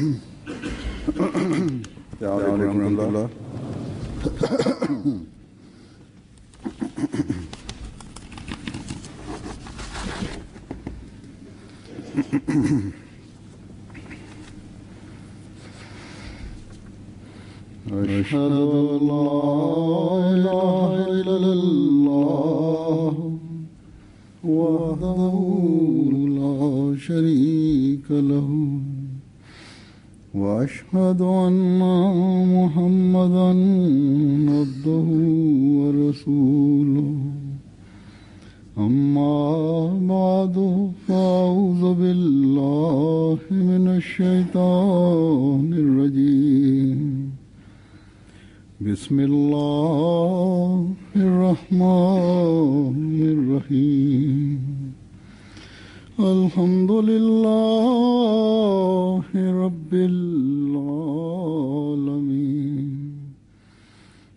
أشهد أن لا إله إلا الله وحده لا شريك له وأشهد أن محمدا عبده ورسوله أما بعد فأعوذ بالله من الشيطان الرجيم بسم الله الرحمن الرحيم الحمد لله رب العالمين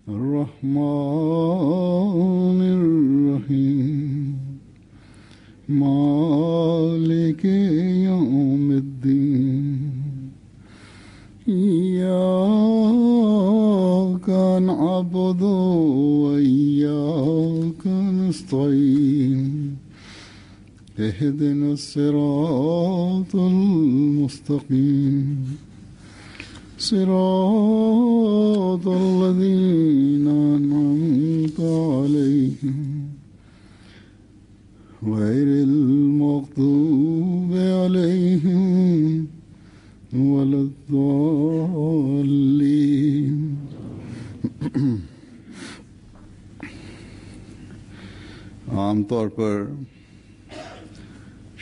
الرحمن الرحيم مالك يوم الدين إياك نعبد وإياك نستعين اهدنا الصراط المستقيم صراط الذين أنعمت عليهم غير المغضوب عليهم ولا الضالين आम तौर पर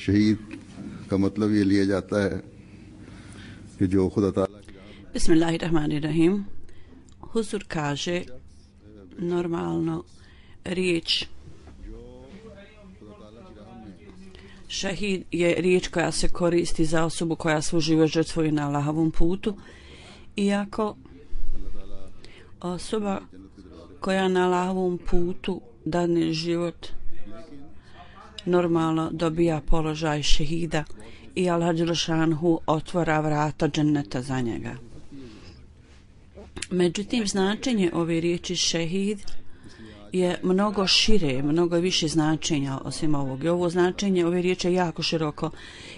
शहीद का मतलब ये लिया जाता है कि जो खुदा ताला Bismillahirrahmanirrahim. Huzur kaže normalno riječ šahid je riječ koja se koristi za osobu koja svoj život žrtvuje na Allahovom putu, iako osoba koja na Allahovom putu dadne život normalno dobija položaj šehida i Allah dželešanu otvara vrata dženneta za njega. Međutim, značenje ove riječi šehid je mnogo šire, mnogo više značenja osim ovog. I ovo značenje ove riječi je jako široko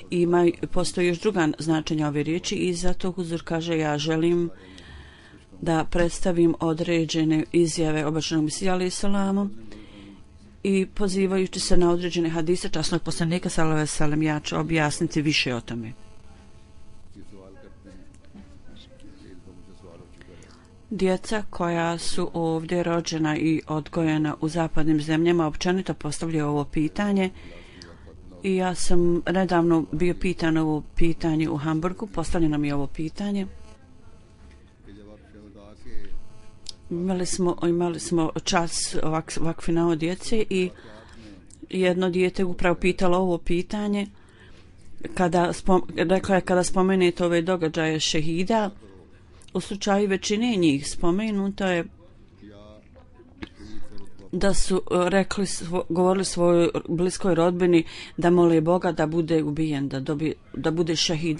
i postoji još druga značenja ove riječi i zato Huzur kaže ja želim da predstavim određene izjave obećanog Mesija alejhi selam i pozivajući se na određene hadise časnog poslanika sallallahu alejhi ve sellem ja ću objasniti više o tome. Djeca koja su ovdje rođena i odgojena u zapadnim zemljama općenito postavljaju ovo pitanje i ja sam nedavno bio pitan ovo pitanje u Hamburgu, postavljeno mi je ovo pitanje. Imali smo čas vakfina djece i jedno dijete upravo pitalo ovo pitanje rekla je kada spomenete ove događaje šehida, u slučaju većine njih spomenuto je da su govorili svojoj bliskoj rodbini da mole Boga da bude ubijen, da bude šehid,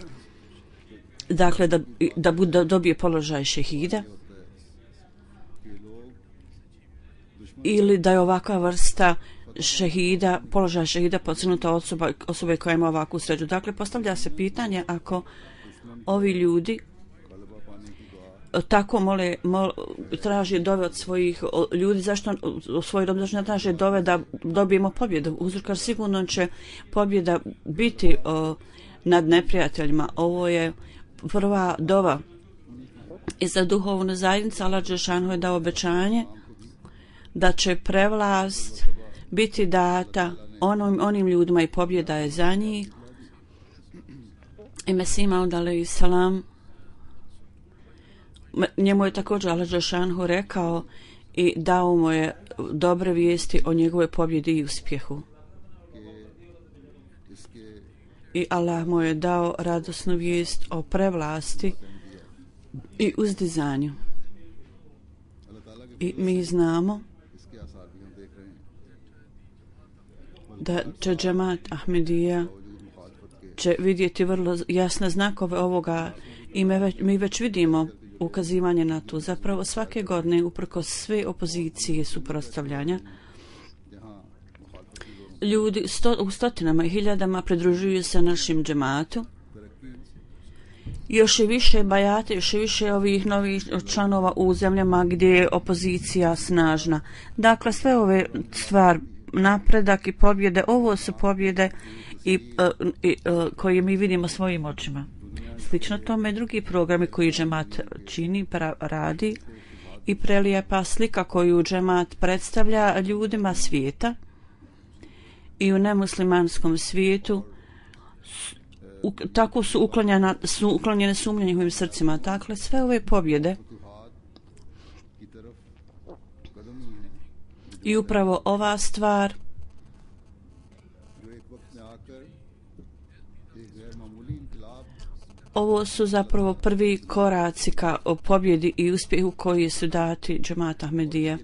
dakle da dobije položaj šehida, ili da je ovakva vrsta šehida, položaj šehida postignuta osobe koja ima ovakvu sreću. Dakle, postavlja se pitanje ako ovi ljudi tako traže dove od svojih ljudi, zašto u svoj dom zašto ne traže dove da dobijemo pobjedu? Uzrokar sigurno će pobjeda biti nad neprijateljima. Ovo je prva dova i za duhovnu zajednicu Allah dželešanu je dao obećanje da će prevlast biti data onim ljudima i pobjeda je za njih. I Mesih Maud alejhi selam, njemu je također Allah dželešanu rekao i dao mu je dobre vijesti o njegove pobjedi i uspjehu. I Allah mu je dao radosnu vijest o prevlasti i uzdizanju. I mi znamo da će džemat Ahmedija će vidjeti vrlo jasne znakove ovoga I mi već vidimo ukazivanje na to. Zapravo svake godine, uprkos sve opozicije suprotstavljanja, ljudi u stotinama i hiljadama pridružuju se našim džematu. Još je više bajate, još je više ovih novih članova u zemljama gdje je opozicija snažna. Dakle, sve ove stvari, napredak i pobjede, ovo su pobjede koje mi vidimo svojim očima. Slično tome drugi programi koji džemat čini, radi i prelijepa slika koju džemat predstavlja ljudima svijeta i u nemuslimanskom svijetu, tako su uklonjene sumnje njihovim srcima. Dakle, sve ove pobjede i upravo ova stvar ovo su zapravo prvi koraci ka pobjedi i uspjehu koji su dati džemat Ahmedija,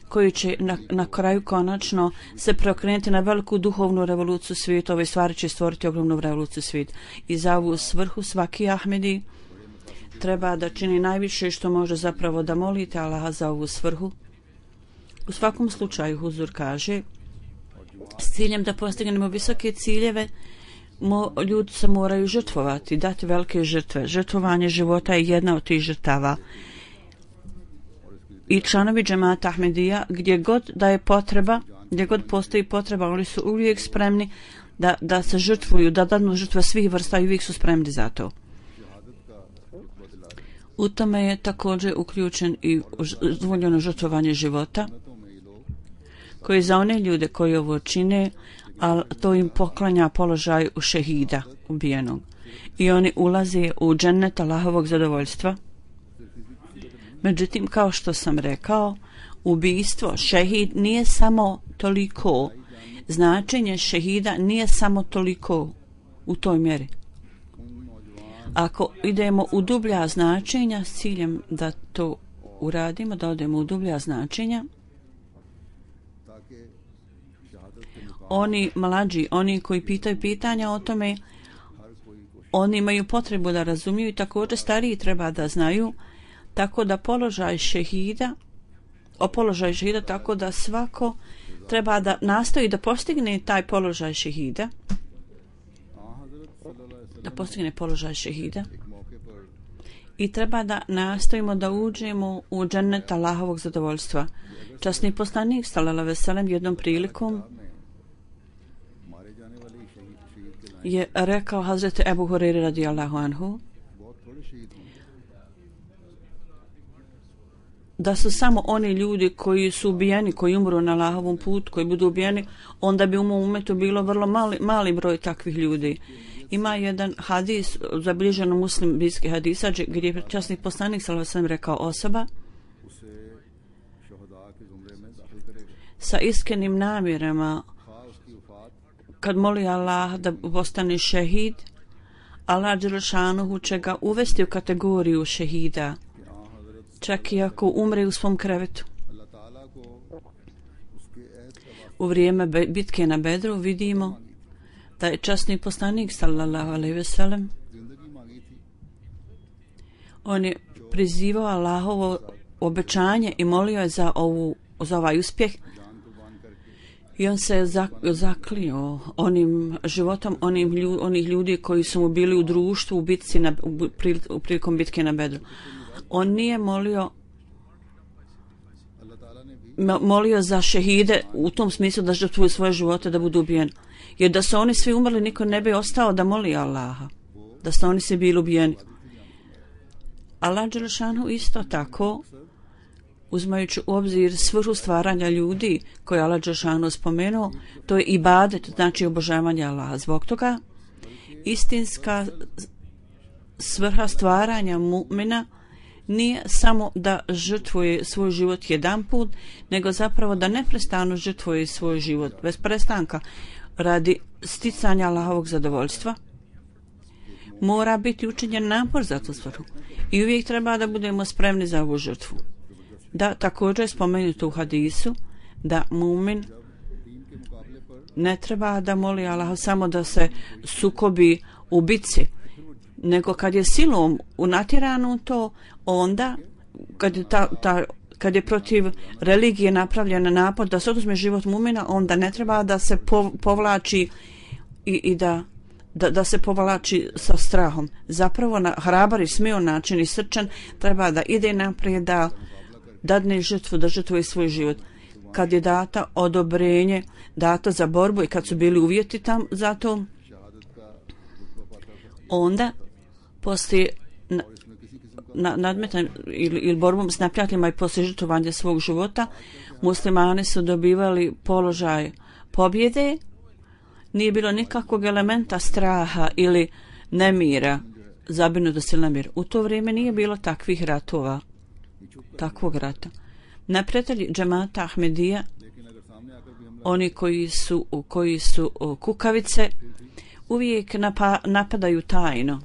koji će na kraju konačno se preokrenuti na veliku duhovnu revoluciju svijeta. Ove stvari će stvoriti ogromnu revoluciju svijeta. I za ovu svrhu svaki Ahmedi treba da čini najviše što može, zapravo da molite Allaha za ovu svrhu. U svakom slučaju Huzur kaže, s ciljem da postignemo visoke ciljeve, ljudi se moraju žrtvovati, dati velike žrtve. Žrtvovanje života je jedna od tih žrtava. I članovi džemata Ahmedija, gdje god da je potreba, gdje god postoji potreba, oni su uvijek spremni da se žrtvuju, da dadnu žrtve svih vrsta i uvijek su spremni za to. U tome je također uključen i dozvoljeno žrtvovanje života, koji za one ljude koji ovo čine, ali to im poklanja položaj u šehida, ubijenog. I oni ulaze u džennet Allahovog zadovoljstva. Međutim, kao što sam rekao, ubijstvo, šehid nije samo toliko, značenje šehida nije samo toliko u toj mjeri. Ako idemo u dublja značenja s ciljem da to uradimo, da odemo u dublja značenja, oni mlađi, oni koji pitaju pitanja o tome, oni imaju potrebu da razumiju i također stariji treba da znaju, tako da položaj šehida tako da svako treba da nastoji da postigne taj položaj šehida, i treba da nastojimo da uđemo u džennet Allahovog zadovoljstva. Časni poslanik sallallahu alejhi ve sellem jednom prilikom je rekao Hazreti Ebu Hureyre radijallahu anhu da su samo oni ljudi koji su ubijeni, koji umru na Allahovom putu, koji budu ubijeni, onda bi u mom umetu bilo vrlo mali broj takvih ljudi. Ima jedan hadis, zabilježen u muslimbijski hadisa, gdje je časni poslanik sallallahu alejhi ve sellem rekao, osoba sa iskrenim namjerama kad moli Allah da postane šehid, Allah dželešanuhu će ga uvesti u kategoriju šehida, čak i ako umre u svom krevetu. U vrijeme bitke na Bedru vidimo da je časni poslanik sallallahu alejhi ve sellem, on je prizivao Allahovo obećanje i molio je za ovaj uspjeh. I on se zaklio onim životom onih ljudi koji su mu bili u društvu u bitci prilikom bitke na Bedru. On nije molio za šehide u tom smislu da žrtvuju svoje živote, da budu ubijeni. Jer da su oni svi umrli, niko ne bi ostao da moli Allaha, da su oni svi bili ubijeni. Allah dželešanu isto tako, uzmajući u obzir svrhu stvaranja ljudi koje Allah dželešanu spomenuo, to je ibadet, znači obožavanje Allaha. Zbog toga istinska svrha stvaranja mu'mina nije samo da žrtvuje svoj život jedan put, nego zapravo da neprestano žrtvuje svoj život bez prestanka radi sticanja Allahovog zadovoljstva. Mora biti učinjen napor za tu svrhu i uvijek treba da budemo spremni za ovu žrtvu. Da, također je spomenuto u hadisu da mu'min ne treba da moli Allaha samo da se sukobi u bitci, nego kad je silom unatjerano to, onda kad je protiv religije napravljen napad da se oduzme život mumina, onda ne treba da se povlači i da se povlači sa strahom. Zapravo na hrabar i smio način i srčan treba da ide naprijed, da dadne žrtvu, da žrtvuje svoj život. Kad je data odobrenje, data za borbu i kad su bili uvjeti tam za to, onda poslije nadmetanjem ili borbom s neprijateljima i poslije žrtvovanja svog života, muslimani su dobivali položaj pobjede. Nije bilo nikakvog elementa straha ili nemira, zabrinutosti ili nemir. U to vrijeme nije bilo takvih ratova, takvog rata. Neprijatelji džemata Ahmedija, oni koji su kukavice, uvijek napadaju tajno.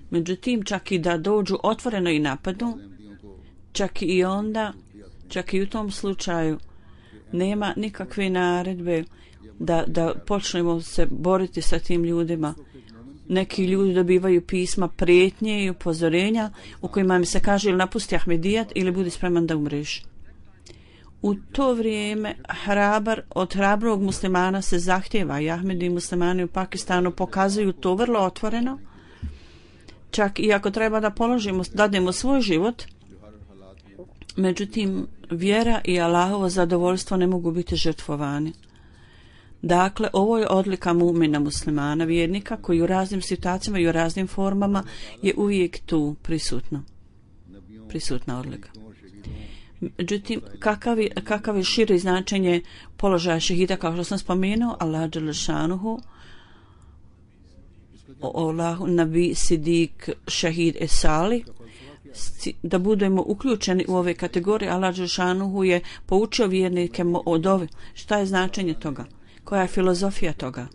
Međutim, čak i da dođu otvoreno i napadu, čak i u tom slučaju nema nikakve naredbe da počnemo se boriti sa tim ljudima. Neki ljudi dobivaju pisma prijetnje i upozorenja u kojima im se kaže ili napusti Ahmedijat ili budi spreman da umreš. U to vrijeme od hrabrog muslimana se zahtjeva i Ahmedi i muslimani u Pakistanu pokazuju to vrlo otvoreno. Čak i ako treba da dademo svoj život, međutim vjera i Allahovo zadovoljstvo ne mogu biti žrtvovani. Dakle, ovo je odlika mumina muslimana, vjernika koji u raznim situacijama i u raznim formama je uvijek tu prisutna odlika. Međutim, kakav je šire značenje položaja šehida, kao što sam spomenuo, Allah dželle šanuhu, Allahu nabi sidik šehid esali, da budemo uključeni u ove kategorije. Allah dželle šanuhu je poučio vjernike o dovi. Šta je značenje toga? Koja je filozofija toga?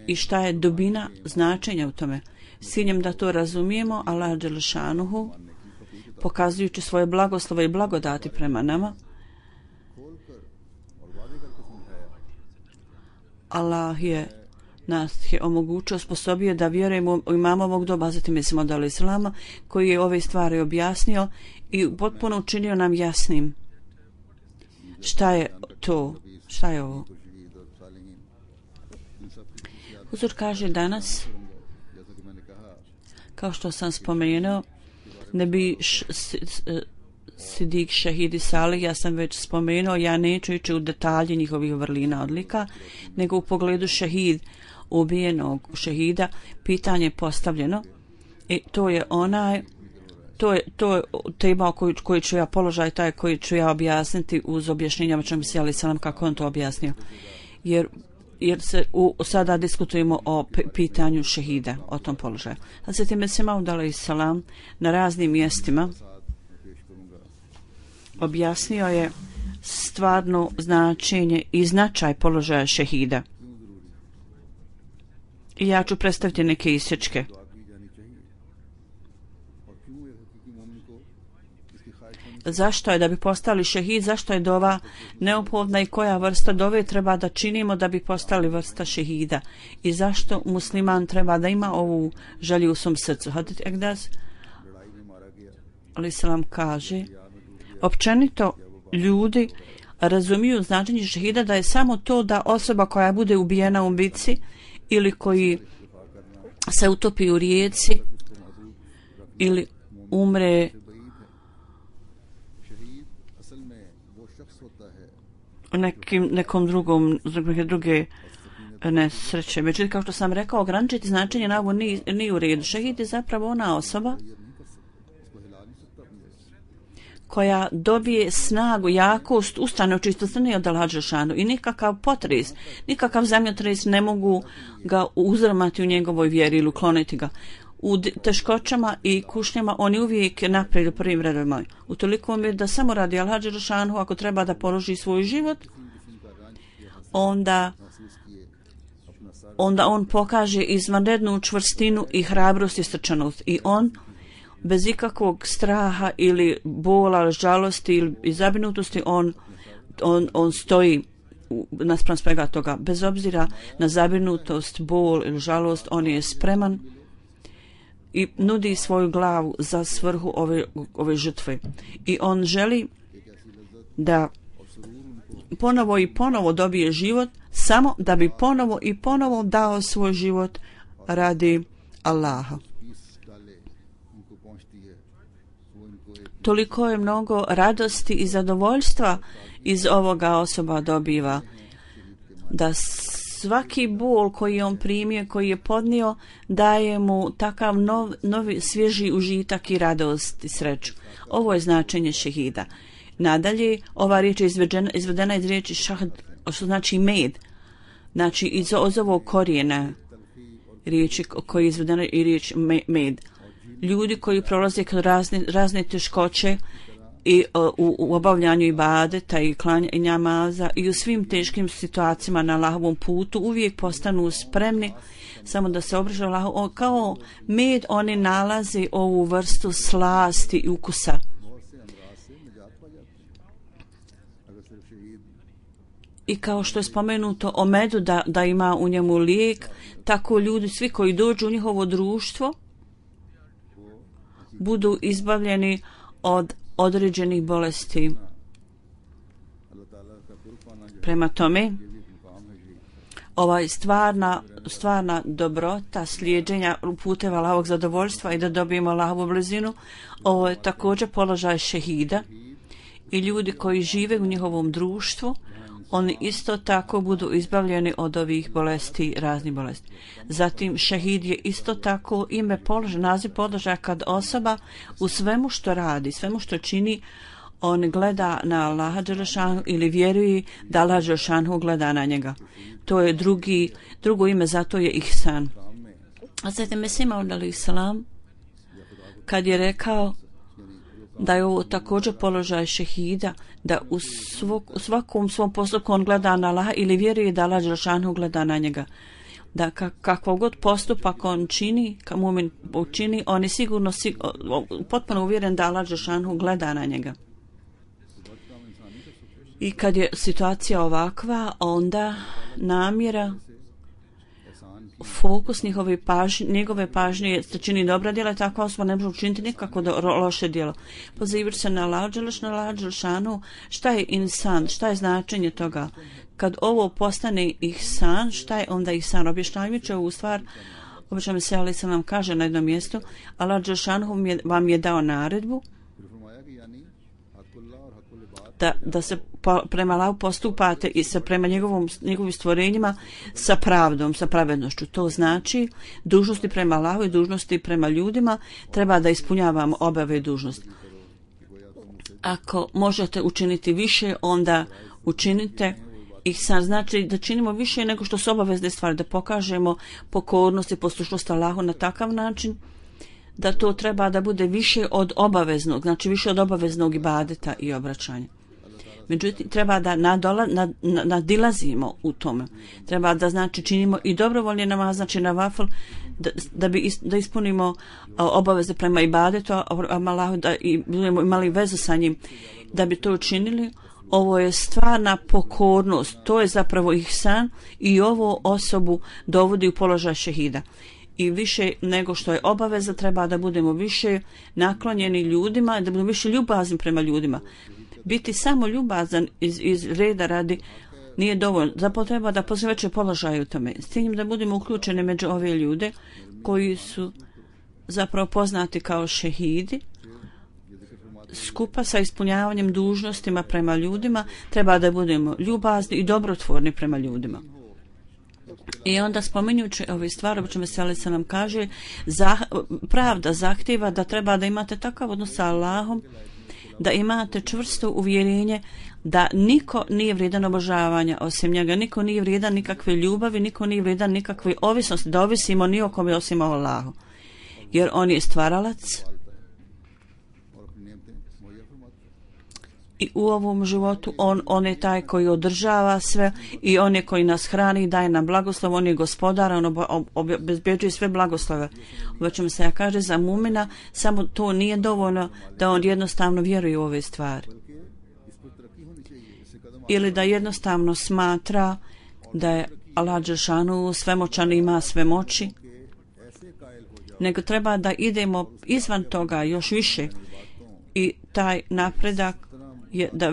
I šta je dubina značenja u tome? S ciljem da to razumijemo, Allah dželle šanuhu, pokazujući svoje blagoslove i blagodati prema nama, Allah nas je omogućio, sposobio da vjerujemo u imamovog doba, zatim je Simod al-Islama, koji je ove stvari objasnio i potpuno učinio nam jasnim šta je to, šta je ovo. Huzur kaže danas, kao što sam spomenuo, ne bi Sidik šehidi Salih, ja sam već spomenuo, ja neću ići u detalje njihovih vrlina odlika, nego u pogledu šehid, ubijenog šehida, pitanje je postavljeno i to je tema koji ću ja položaj, taj koji ću ja objasniti uz objašnjenja o čemu se Ali Salam kako on to objasnio. Jer se sada diskutujemo o pitanju šehida, o tom položaju. Hazreti Mesih Maud alejhi selam na raznim mjestima objasnio je stvarno značenje i značaj položaja šehida. I ja ću predstaviti neke isječke. Zašto je da bi postali šehid, zašto je dova neophodna i koja vrsta dove treba da činimo da bi postali vrsta šehida i zašto musliman treba da ima ovu želju u svom srcu. Hadid Egdaz alejhi selam kaže, općenito ljudi razumiju značenje šehida da je samo to da osoba koja bude ubijena u bitci ili koji se utopi u rijeci ili umre nekom druge nesreće. Međutim, kao što sam rekao, ograničiti značenje na ovo nije u redu. Šehid je zapravo ona osoba koja dobije snagu, jakost, ustane očistosti od Allaha dželle šanuhu i nikakav potres, nikakav zemljotres ne mogu ga uzrmati u njegovoj vjeri ili ukloniti ga. U teškoćama i kušnjama oni uvijek naprijed u prvim redovima. Utoliko mi je da samo radi Allaha dželle šanuhu, ako treba da položi svoj život, onda on pokaže izvanrednu čvrstinu i hrabrost i srčanost i on bez ikakvog straha ili bola, žalosti ili zabrinutosti on stoji naspram svega toga. Bez obzira na zabrinutost, bol ili žalost, on je spreman i nudi svoju glavu za svrhu ove žrtve. I on želi da ponovo i ponovo dobije život, samo da bi ponovo i ponovo dao svoj život radi Allaha. Toliko je mnogo radosti i zadovoljstva iz ovoga osoba dobiva, da svaki bol koji on primio, koji je podnio, daje mu takav novi svježi užitak i radost i sreću. Ovo je značenje šehida. Nadalje, ova riječ je izvedena iz riječi šahd, što znači med. Znači, iz ovog korijena riječi koji je izvedena i riječ med. Ljudi koji prolaze kroz razne teškoće i u obavljanju ibadeta i klanjanja namaza i u svim teškim situacijama na Allahovom putu uvijek postanu spremni samo da se obraćaju Allahu. Kao med oni nalaze ovu vrstu slasti i ukusa. I kao što je spomenuto o medu da ima u njemu lijek, tako ljudi, svi koji dođu u njihovo društvo, budu izbavljeni od određenih bolesti. Prema tome, ovaj stvarna dobrota slijeđenja puteva Allahovog zadovoljstva i da dobijemo Allahovu blizinu, ovo je također položaj šehida i ljudi koji žive u njihovom društvu, oni isto tako budu izbavljeni od ovih bolesti, raznih bolesti. Zatim šehid je isto tako naziv položaja kad osoba u svemu što radi, svemu što čini, on gleda na Allaha dželešanu ili vjeruje da Allah dželešanu gleda na njega. To je drugo ime, zato je ihsan. A zatim Mesih Maud alejhi selam, kad je rekao da je ovo također položaj šehida, da u svakom svom postupku on gleda na Allaha ili vjeruje da Allah dželešanu gleda na njega. Da kakvo god postupak on čini, kao mu'min učini, on je sigurno potpuno uvjeren da Allah dželešanu gleda na njega. I kad je situacija ovakva, onda namjera, fokus njegove pažnje je da čini dobra djela, takva osoba ne može učiniti nikako loše djelo. Pozivajući se na Allah dželešanu, šta je insan, šta je značenje toga? Kad ovo postane ihsan, šta je onda ihsan? Objašnjavajući ovu stvar, obično se ali se nam kaže na jednom mjestu, Allah dželešanu vam je dao naredbu da se prema Allahu postupate i prema njegovim stvorenjima sa pravdom, sa pravednošću. To znači dužnosti prema Allahu i dužnosti prema ljudima treba da ispunjavamo obave i dužnosti. Ako možete učiniti više, onda učinite ihsan, znači da činimo više nego što su obavezne stvari, da pokažemo pokornost i poslušnost Allahu na takav način da to treba da bude više od obaveznog, znači više od obaveznog ibadeta i obraćanja. Međutim, treba da nadilazimo u tome. Treba da znači činimo i dobrovoljni namaz, znači na vafl, da ispunimo obaveze prema ibadetu, da budemo imali vezu sa njim. Da bi to učinili, ovo je stvarna pokornost, to je zapravo ihsan i ovo osobu dovodi u položaj šehida. I više nego što je obaveza, treba da budemo više naklonjeni ljudima, da budemo više ljubazni prema ljudima. Biti samo ljubazan iz reda radi nije dovoljno. Zapravo treba da postoji veće položaje u tome. S tim da budemo uključeni među ove ljude koji su zapravo poznati kao šehidi, skupa sa ispunjavanjem dužnostima prema ljudima, treba da budemo ljubazni i dobrotvorni prema ljudima. I onda spominjući ove stvari, o čemu se nam kaže, pravda zahtjeva da treba da imate takav odnos sa Allahom, da imate čvrsto uvjerenje da niko nije vrijedan obožavanja osim njega, niko nije vrijedan nikakve ljubavi, niko nije vrijedan nikakve ovisnosti, da ovisimo ni o kome osim o Allahu. Jer on je stvaralac i u ovom životu on je taj koji održava sve i on je koji nas hrani, daje nam blagoslov, on je gospodar, on obezbeđuje sve blagoslove. O čemu se kaže za mumina, samo to nije dovoljno da on jednostavno vjeruje u ove stvari. Ili da jednostavno smatra da je Allah dželešanu svemoćan, ima sve moći. nego treba da idemo izvan toga još više. I taj napredak je da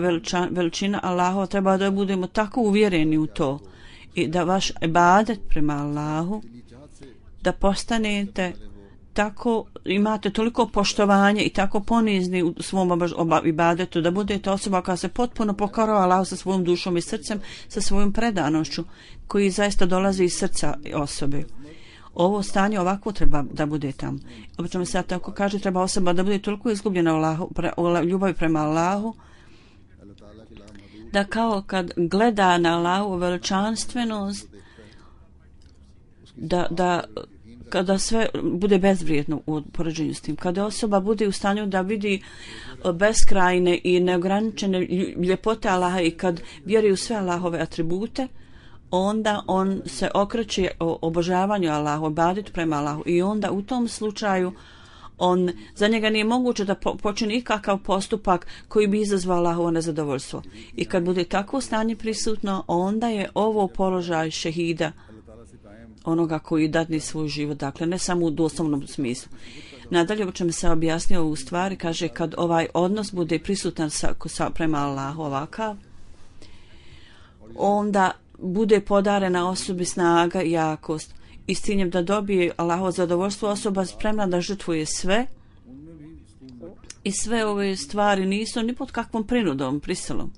veličina Allahova treba da budemo tako uvjereni u to i da vaš ibadet prema Allahu, da postanete tako, imate toliko poštovanje i tako ponizni u svom ibadetu, da budete osoba koja se potpuno pokorava Allahu sa svojom dušom i srcem, sa svojom predanošću, koji zaista dolazi iz srca osobe. Ovo stanje ovako treba da bude tamo. Obično se tako kaže, treba osoba da bude toliko izgubljena u ljubavi prema Allahu, da kao kad gleda na Allahu veličanstvenost, da kada sve bude bezvrijedno u poređenju s tim, kada osoba bude u stanju da vidi beskrajne i neograničene ljepote Allaha i kad vjeruje u sve Allahove atribute, onda on se okreće obožavanju Allahu, ibadetu prema Allahu, i onda u tom slučaju za njega nije moguće da počne ikakav postupak koji bi izazvao Allahovo nezadovoljstvo. I kad bude takvo stanje prisutno, onda je ovo položaj šehida, onoga koji dadne svoj život, dakle ne samo u doslovnom smislu. Nadalje, o čemu se objasnio ovu stvari, kaže kad ovaj odnos bude prisutan prema Allahu ovakav, onda bude podarena osobi snaga i jakost i s ciljem da dobije Allahovo zadovoljstvo, osoba spremna da žrtvuje sve, i sve ove stvari nisu ni pod kakvom prinudom, prisilom.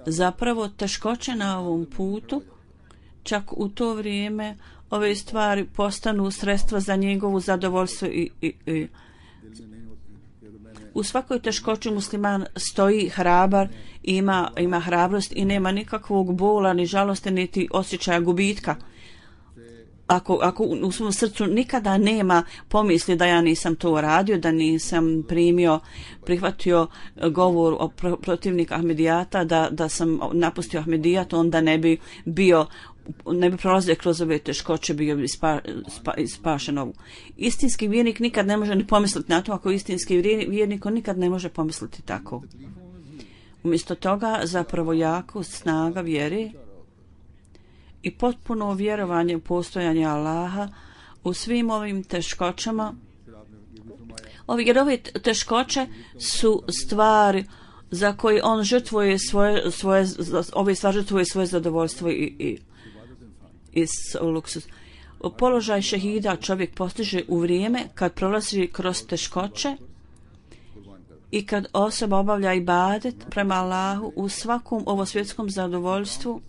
Zapravo teškoće na ovom putu, čak u to vrijeme ove stvari postanu sredstva za njegovu zadovoljstvo i u svakoj teškoći musliman stoji hrabar, ima hrabrost i nema nikakvog bola, ni žalosti, niti osjećaja gubitka. Ako u svom srcu nikada nema pomisli da ja nisam to uradio, da nisam prihvatio govor o protivnika Ahmedijata, da sam napustio Ahmedijat, onda ne bi prolazio kroz ove teškoće, bio bi spašen ovu. Istinski vjernik nikad ne može ni pomisliti na to, ako istinski vjernik on nikad ne može pomisliti tako. Umjesto toga zapravo jakost, snaga vjere i potpuno vjerovanje u postojanje Allaha u svim ovim teškoćama. Jer ove teškoće su stvari za koje on žrtvuje svoje zadovoljstvo i luksuz. Položaj šehida čovjek postiže u vrijeme kad prolazi kroz teškoće i kad osoba obavlja ibadet prema Allahu u svakom ovosvjetskom zadovoljstvu.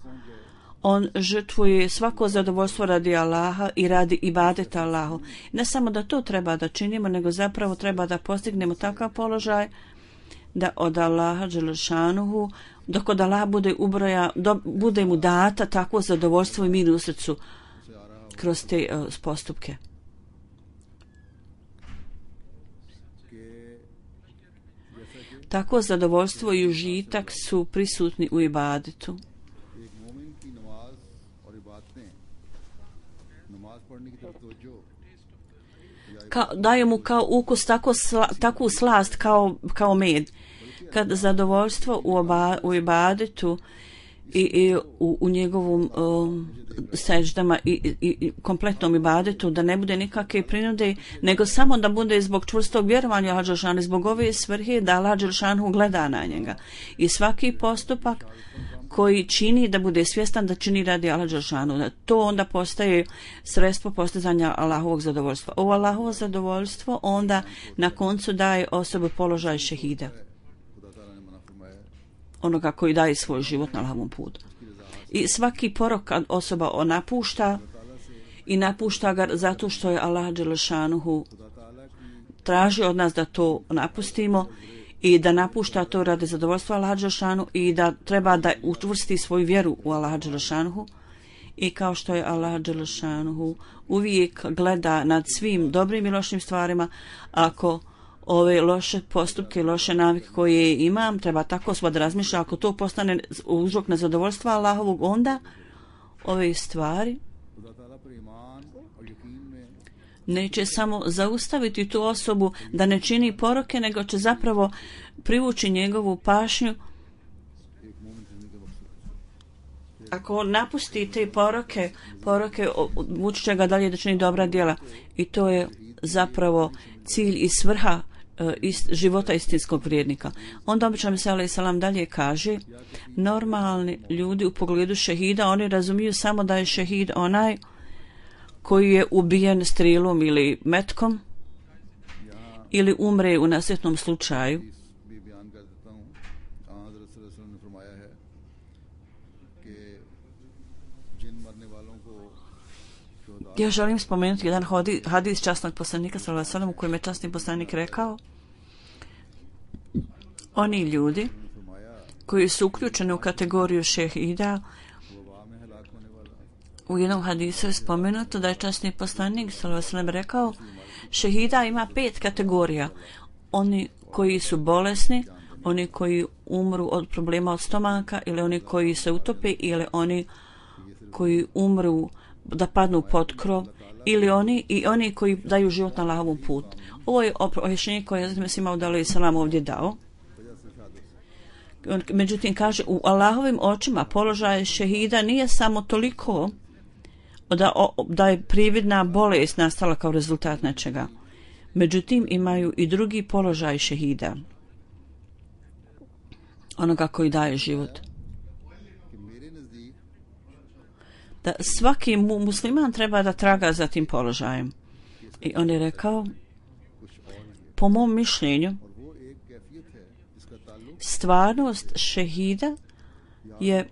On žrtvuje svako zadovoljstvo radi Allaha i radi ibadeta Allahu. Ne samo da to treba da činimo, nego zapravo treba da postignemo takav položaj da od Allaha dželešanuhu, dok od Allaha bude mu data takvo zadovoljstvo i mir u srcu kroz te postupke. Tako zadovoljstvo i užitak su prisutni u ibadetu. Daju mu kao ukus takvu slast kao med. Kad zadovoljstvo u ibadetu i u njegovom seždama i kompletnom ibadetu, da ne bude nikakve prinude, nego samo da bude zbog čvrstog vjerovanja Allaha dželešanu, zbog ove svrhe da Allaha dželešanu gleda na njega. I svaki postupak koji čini da bude svjestan da čini radi Allaha dželešanu, to onda postaje sredstvo postizanja Allahovog zadovoljstva. Ovo Allahovo zadovoljstvo onda na koncu daje osobi položaj šehida, onoga koji daje svoj život na Allahovom putu. I svaki porok kad osoba napušta ga zato što je Allah dželešanuhu traži od nas da to napustimo i da napušta to radi zadovoljstva Allaha dželešanuhu i da treba da učvrsti svoju vjeru u Allaha dželešanuhu. I kao što je Allah dželešanuhu uvijek gleda nad svim dobrim i lošim stvarima, ako ove loše postupke, loše navike koje imam, treba tako da razmišlja, ako to postane uzrok nezadovoljstva Allahovog, onda ove stvari neće samo zaustaviti tu osobu da ne čini poroke, nego će zapravo privući njegovu pažnju ako napusti te poroke vući će ga dalje da čini dobra djela. I to je zapravo cilj i svrha života istinskog vrijednika. Onda obično Mesija alejhi selam dalje kaže, normalni ljudi u pogledu šehida, oni razumiju samo da je šehid onaj koji je ubijen strilom ili metkom ili umre u nesretnom slučaju. Ja želim spomenuti jedan hadis časnog poslanika sallallahu alejhi ve sellem u kojem je časni poslanik rekao, oni ljudi koji su uključeni u kategoriju šehida, u jednom hadisu je spomenuto da je časni poslanik sallallahu alejhi ve sellem rekao, šehida ima 5 kategorija. Oni koji su bolesni, oni koji umru od problema od stomaka, ili oni koji se utope, ili oni koji umru da padnu pod krov, ili oni koji daju život na Allahovom put. Ovo je objašnjenje koje je Mesija alejhi selam ovdje dao. Međutim, kaže, u Allahovim očima položaj šehida nije samo toliko da je prividna bolest nastala kao rezultat nečega. Međutim, imaju i drugi položaj šehida, onoga koji daje život. Da svaki musliman treba da traga za tim položajem. I on je rekao, po mom mišljenju, stvarnost šehida je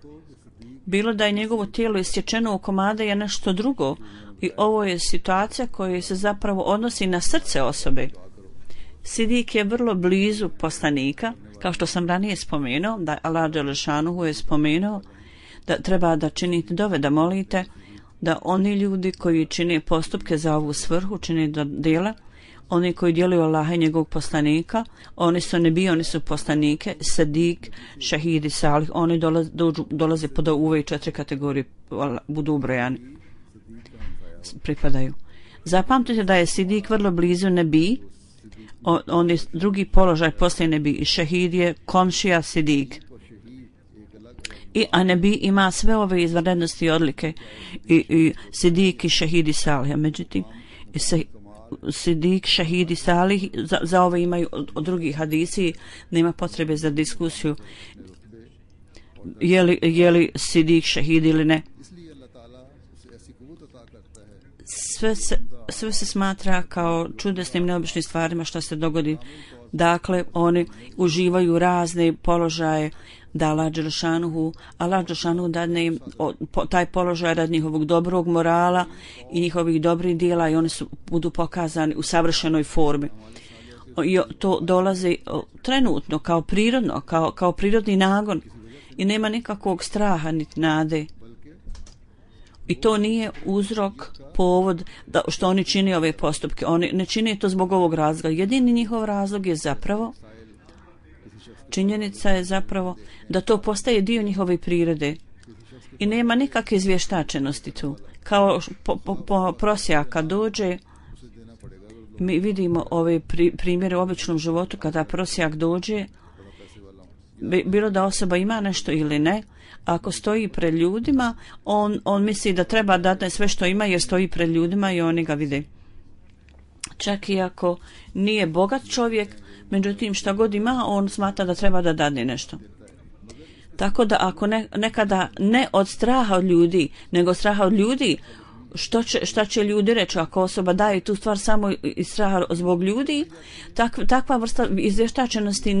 bilo da je njegovo tijelo isječeno u komade je nešto drugo, i ovo je situacija koja se zapravo odnosi na srce osobe. Sidik je vrlo blizu poslanika, kao što sam ranije spomenuo, da Allah dželešanuhu je spomenuo da treba da činite dove, da molite, da oni ljudi koji čine postupke za ovu svrhu, čine djela, oni koji djeluju Allaha i njegovog poslanika, oni su nebi, oni su poslanike, sadik, šahidi, salih, oni dolaze pod ove 4 kategorije, budu ubrojani, pripadaju. Zapamtite da je sidik vrlo blizu nebi, on je drugi položaj poslije nebi, i šahid je komšija sidik. A nebi ima sve ove izvanrednosti i odlike, i sidik i šahidi salih. Međutim, sidik, šahidi salih, za ove imaju od drugih hadisi, nema potrebe za diskusiju je li sidik šahid ili ne. Sve se smatra kao čudesnim, neobičnim stvarima što se dogodi. Dakle, oni uživaju razne položaje da Allah dželešanuhu dadne im taj položaj radi njihovog dobrog morala i njihovih dobrih dijela, i oni budu pokazani u savršenoj formi. I to dolazi trenutno, kao prirodno, kao prirodni nagon, i nema nikakvog straha niti nade. I to nije uzrok, povod što oni čine ove postupke. Oni ne čine to zbog ovog razloga. Jedini njihov razlog je zapravo, činjenica je zapravo da to postaje dio njihove prirode. I nema nikakve izvještačenosti tu. Kao po prosjaka dođe, mi vidimo ove primjere u običnom životu, kada prosjak dođe, bilo da osoba ima nešto ili ne, ako stoji pred ljudima, on misli da treba dati sve što ima jer stoji pred ljudima i oni ga vide. Čak i ako nije bogat čovjek, međutim šta god ima, on smatra da treba da dadne nešto. Tako da ako nekada ne od straha od ljudi, nego nema od ljudi, šta će ljudi reći ako osoba daje tu stvar samo iz straha zbog ljudi, takva vrsta izvještačenosti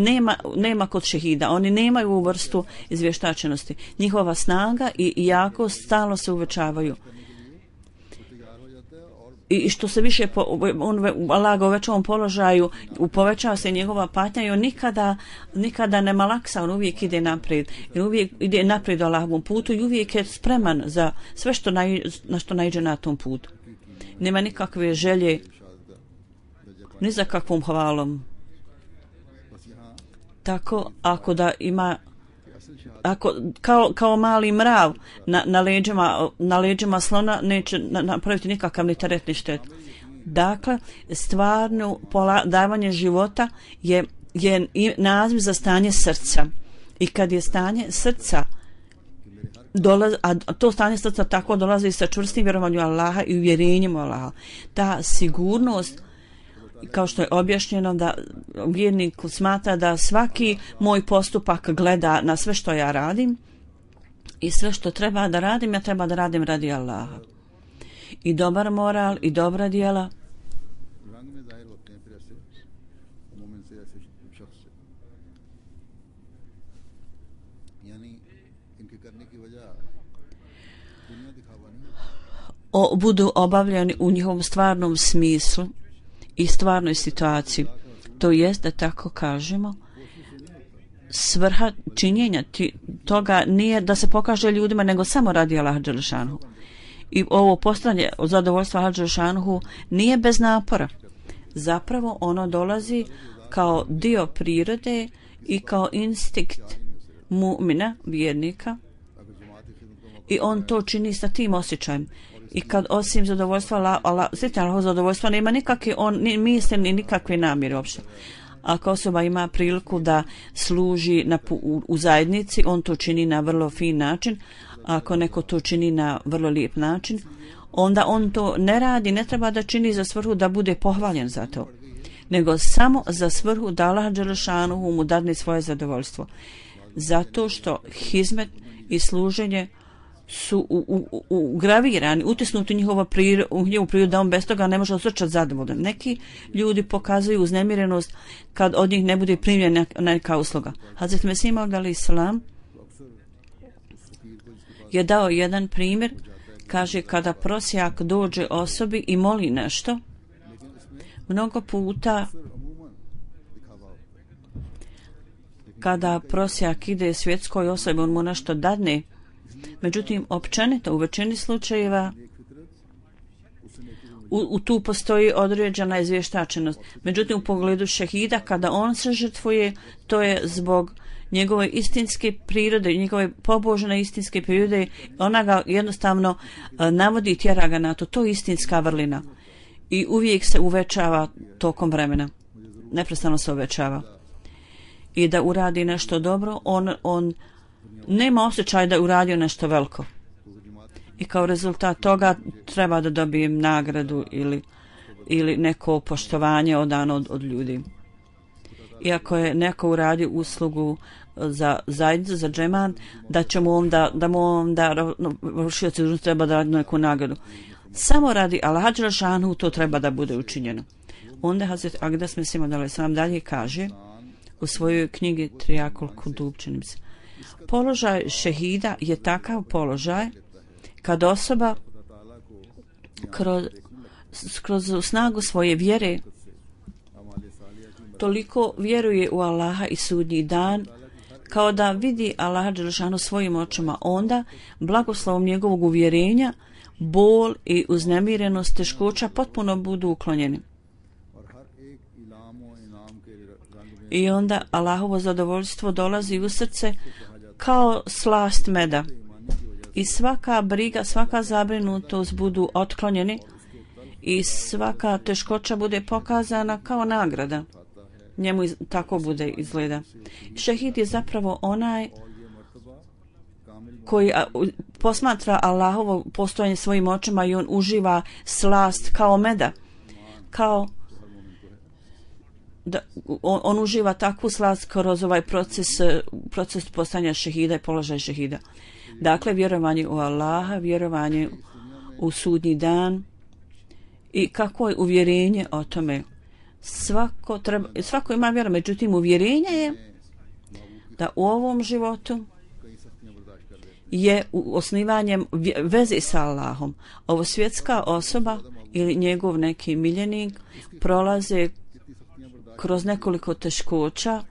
nema kod šehida. Oni nemaju ovu vrstu izvještačenosti. Njihova snaga i jakost stalno se uvećavaju. I što se više Allah ga uveća u ovom položaju, povećava se njegova patnja i on nikada ne malaksa, on uvijek ide naprijed. I uvijek ide naprijed u Allahovom putu i uvijek je spreman za sve na što naiđe na tom putu. Nema nikakve želje ni za kakvom hvalom. Tako, ako da ima kao mali mrav na leđima slona neće napraviti nikakav ni teret ni štet. Dakle, stvarno davanje života je naziv za stanje srca. I kad je stanje srca a to stanje srca tako dolazi sa čvrstim vjerovanjem Allaha i uvjerenjem u Allaha. Ta sigurnost, kao što je objašnjeno, da vjernik smatra da svaki moj postupak gleda na sve što ja radim i sve što treba da radim, ja treba da radim radi Allaha. I dobar moral i dobra djela budu obavljeni u njihovom stvarnom smislu i stvarnoj situaciji. To jest, da tako kažemo, svrha činjenja toga nije da se pokaže ljudima, nego samo radi Allaha dželle šanuhu. I ovo postanje zadovoljstva Allaha dželle šanuhu nije bez napora. Zapravo ono dolazi kao dio prirode i kao instinkt mu'mina, vjernika, i on to čini sa tim osjećajem. I kad osim zadovoljstva Allaha zadovoljstva nema nikakve ni misli ni nikakve namjere uopšte. Ako osoba ima priliku da služi u zajednici, on to čini na vrlo fin način. Ako neko to čini na vrlo lijep način, onda on to ne radi, ne treba da čini za svrhu da bude pohvaljen za to, nego samo za svrhu da Allah dželle šanuhu mu dadne svoje zadovoljstvo. Zato što hizmet i služenje su ugravirani, utisnuti u njihovu prirodu, da on bez toga ne može osjećati zadovoljan. Neki ljudi pokazuju uznemirenost kad od njih ne bude primljena neka usluga. Hazret Mesih Maud alejhi selam je dao jedan primjer. Kaže, kada prosjak dođe osobi i moli nešto, mnogo puta kada prosjak ide svjetskoj osobi, on mu nešto dadne. Međutim, općenito u većini slučajeva tu postoji određena izvještačenost. Međutim, u pogledu šehida, kada on se žrtvuje, to je zbog njegove istinske prirode, njegove pobožne istinske prirode, ona ga jednostavno navodi i tjera ga na to. To je istinska vrlina. I uvijek se uvećava tokom vremena. Neprestano se uvećava. I da uradi nešto dobro, on nema osjećaj da je uradio nešto veliko. I kao rezultat toga treba da dobijem nagradu ili neko poštovanje odano od ljudi. Iako je neko uradio uslugu za zajednicu, za džemat, da mu onda vršioci dužnosti treba da radi neku nagradu. Samo radi Allaha dželle šanuhu to treba da bude učinjeno. Onda Hazret Agdas Mesih Maud alejhi selam dalje kaže u svojoj knjigi Trijakul Kulub, činim se, položaj šehida je takav položaj kad osoba kroz snagu svoje vjere toliko vjeruje u Allaha i sudnji dan, kao da vidi Allaha dželle šanuhu svojim očima, onda blagoslovom njegovog uvjerenja bol i uznemirenost, teškoća potpuno budu uklonjeni. I onda Allahovo zadovoljstvo dolazi u srce kao slast meda. I svaka briga, svaka zabrinutost budu otklonjeni i svaka teškoća bude pokazana kao nagrada. Njemu tako bude izgleda. Šehid je zapravo onaj koji posmatra Allahovo postojanje svojim očima i on uživa slast kao meda. Kao da on uživa takvu slast kroz ovaj proces postanja šehida i položaj šehida. Dakle, vjerovanje u Allaha, vjerovanje u sudnji dan i kako je uvjerenje o tome. Svako ima vjeru, međutim uvjerenje je da u ovom životu je osnivanjem veze sa Allahom. Ovo svjetska osoba ili njegov neki miljenik prolaze kroz nekoliko teškoća,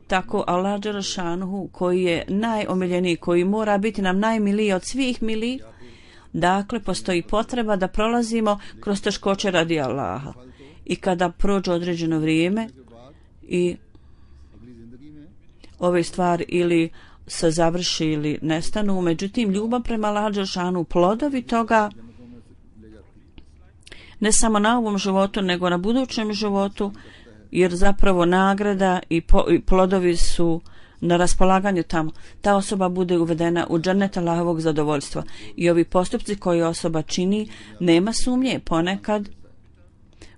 tako Allah dželle šanuhu koji je najomiljeniji, koji mora biti nam najmiliji od svih miliji, dakle postoji potreba da prolazimo kroz teškoće radi Allaha. I kada prođe određeno vrijeme i ove stvari ili se završi ili nestanu, međutim ljubav prema Allahu dželle šanuhu, plodovi toga ne samo na ovom životu nego na budućem životu, jer zapravo nagrada i plodovi su na raspolaganju tamo, ta osoba bude uvedena u džennet Allahovog zadovoljstva. I ovi postupci koje osoba čini, nema sumnje, ponekad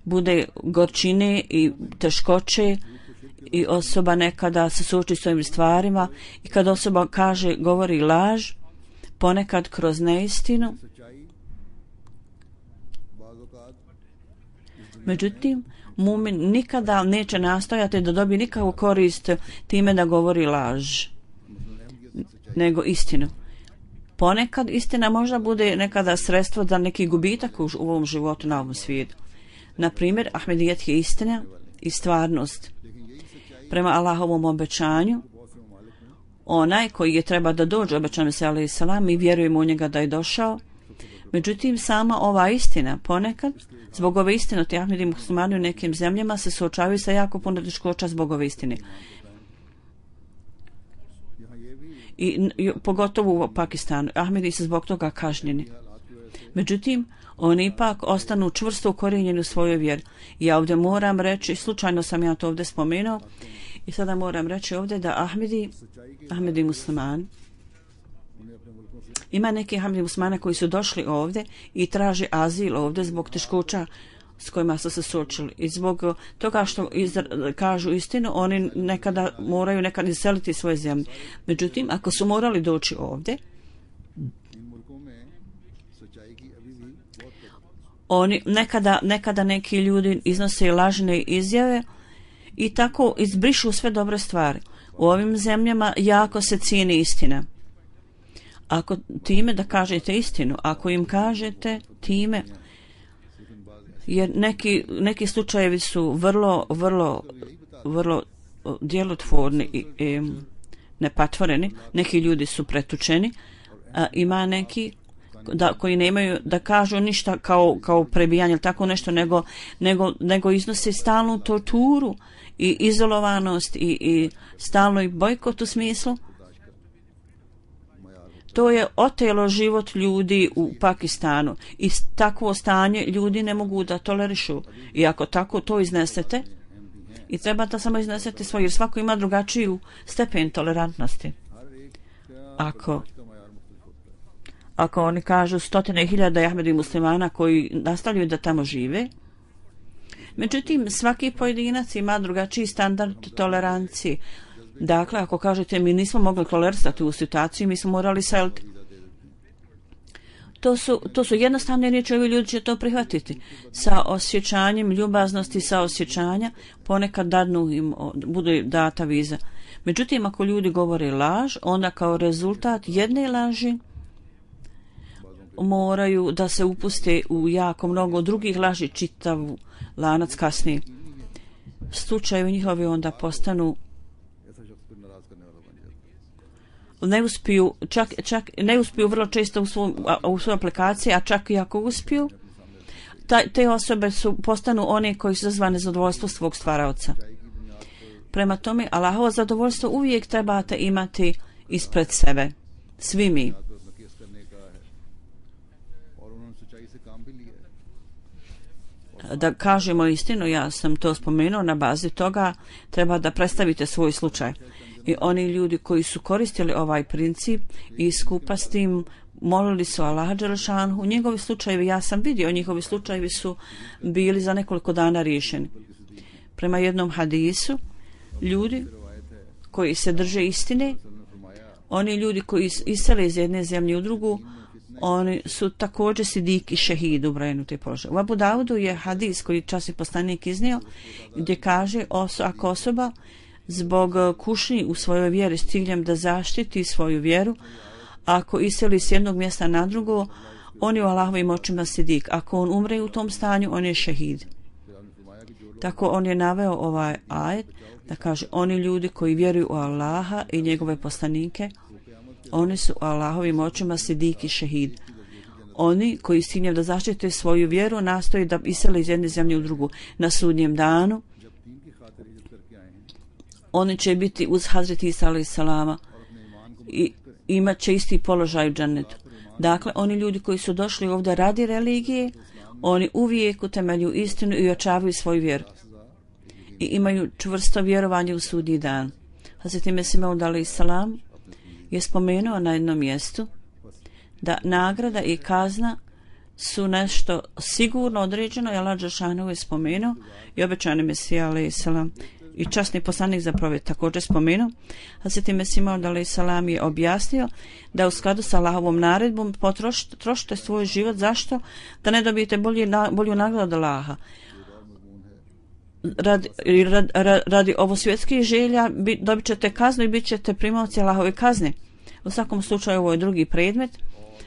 bude gorčine i teškoće i osoba nekada se suoči s ovim stvarima i kad osoba govori laž, ponekad kroz neistinu. Međutim, mumin nikada neće nastojati da dobije nikakvu korist time da govori laž, nego istinu. Ponekad istina možda bude nekada sredstvo za neki gubitak u ovom životu na ovom svijetu. Na primjer, Ahmedijet je istina i stvarnost. Prema Allahovom obećanju, onaj koji je treba da dođe, obećan se alejhi selam, mi vjerujemo u njega da je došao. Međutim, sama ova istina ponekad, zbog ove istine, ti Ahmedi muslimani u nekim zemljama se suočavaju sa jako puno teškoća zbog ove istine. I pogotovo u Pakistanu. Ahmedi su zbog toga kažnjeni. Međutim, oni ipak ostanu čvrsto ukorijenjeni u svojoj vjeri. Ja ovdje moram reći, slučajno sam ja to ovdje spomenuo, i sada moram reći ovdje da Ahmedi muslimani, ima neki Ahmedi muslimana koji su došli ovdje i traže azil ovdje zbog teškoća s kojima su se suočili. I zbog toga što kažu istinu, oni moraju nekada iseliti svoje zemlje. Međutim, ako su morali doći ovdje, oni nekada neki ljudi iznose lažne izjave i tako izbrišu sve dobre stvari. U ovim zemljama jako se cijeni istina. Ako time da kažete istinu, ako im kažete time, jer neki slučajevi su vrlo djelotvorni i nepatvoreni, neki ljudi su pretučeni, a ima neki koji nemaju da kažu ništa kao prebijanje ili tako nešto, nego iznose stalnu torturu i izolovanost i stalno i bojkot u smislu. To je otelo život ljudi u Pakistanu i takvo stanje ljudi ne mogu da tolerišu. I ako tako to iznesete, i treba da samo iznesete svoje, jer svako ima drugačiju stepen tolerantnosti. Ako oni kažu 100.000 Ahmedi muslimana koji nastavljaju da tamo žive, međutim svaki pojedinac ima drugačiji standard tolerancije. Dakle, ako kažete mi nismo mogli tolerisati u situaciji, mi smo morali seliti. To su jednostavne riječi, ovi ljudi će to prihvatiti. Sa osjećanjem ljubaznosti, sa osjećanja, ponekad bude data viza. Međutim, ako ljudi govore laž, onda kao rezultat jedne laži moraju da se upuste u jako mnogo drugih laži, čitav lanac kasnije. Slučajevi njihovi onda postanu ne uspiju vrlo često u svojoj aplikaciji, a čak i ako uspiju, te osobe postanu one koji su zazvane zadovoljstvo svog stvaraoca. Prema tome, Allahovo zadovoljstvo uvijek trebate imati ispred sebe. Svi mi. Da kažemo istinu, ja sam to spomenuo, na bazi toga treba da predstavite svoj slučaj. I oni ljudi koji su koristili ovaj princip i skupa s tim molili su Allaha dželešanhu, njegovi slučajevi, ja sam vidio, njihovi slučajevi su bili za nekoliko dana riješeni. Prema jednom hadisu, ljudi koji se drže istine, oni ljudi koji isele iz jedne zemlje u drugu, oni su također sidiki šehid ubrojeni u te položaje. U Abu Daudu je hadis koji časni poslanik iznio, gdje kaže ako osoba zbog kušnji u svojoj vjeri s ciljem da zaštiti svoju vjeru, ako iseli s jednog mjesta na drugo, on je u Allahovim očima sidik. Ako on umre u tom stanju, on je šehid. Tako on je naveo ovaj ajet da kaže, oni ljudi koji vjeruju u Allaha i njegove poslanike, oni su u Allahovim očima sidiki šehid. Oni koji s ciljem da zaštite svoju vjeru nastoji da isele iz jedne zemlje u drugu. Na sudnjem danu oni će biti uz Hazreti Isa alejhi selama i imat će isti položaj u džennetu. Dakle, oni ljudi koji su došli ovdje radi religije, oni uvijek utemeljuju istinu i očavaju svoju vjeru. I imaju čvrsto vjerovanje u sudnji dan. Hazreti Mesih Maud alejhi salam je spomenuo na jednom mjestu da nagrada i kazna su nešto sigurno određeno, i Allah dželešanu je spomenuo i obećani Mesija alejhi salam i časni poslanik zapravo je također spomenuo. Hazreti Mesih Maud alejhi salam je objasnio da u skladu sa Allahovom naredbom trošite svoj život. Zašto? Da ne dobijete bolju nagradu od Allaha. Radi ovo svjetskih želja dobit ćete kaznu i bit ćete primaoci Allahove kazne. U svakom slučaju ovo je drugi predmet.